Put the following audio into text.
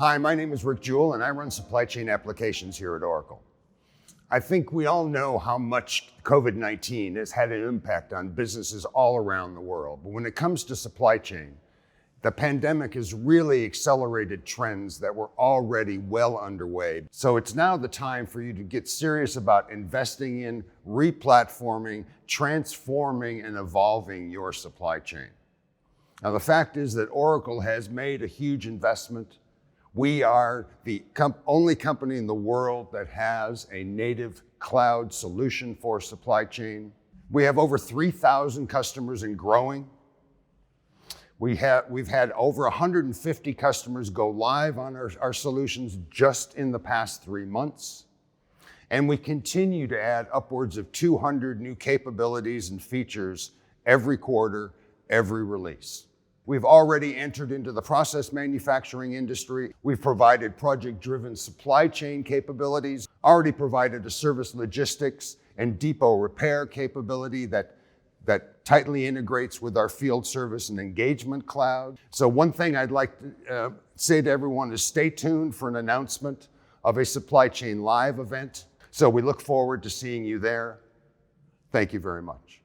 Hi, my name is Rick Jewell, and I run supply chain applications here at Oracle. I think we all know how much COVID-19 has had an impact on businesses all around the world. But when it comes to supply chain, the pandemic has really accelerated trends that were already well underway. So it's now the time for you to get serious about investing in, replatforming, transforming, and evolving your supply chain. Now, the fact is that Oracle has made a huge investment. We are the only company in the world that has a native cloud solution for supply chain. We have over 3,000 customers and growing. We've had over 150 customers go live on our solutions just in the past 3 months. And we continue to add upwards of 200 new capabilities and features every quarter, every release. We've already entered into the process manufacturing industry. We've provided project-driven supply chain capabilities, already provided a service logistics and depot repair capability that tightly integrates with our field service and engagement cloud. So one thing I'd like to say to everyone is stay tuned for an announcement of a supply chain live event. So we look forward to seeing you there. Thank you very much.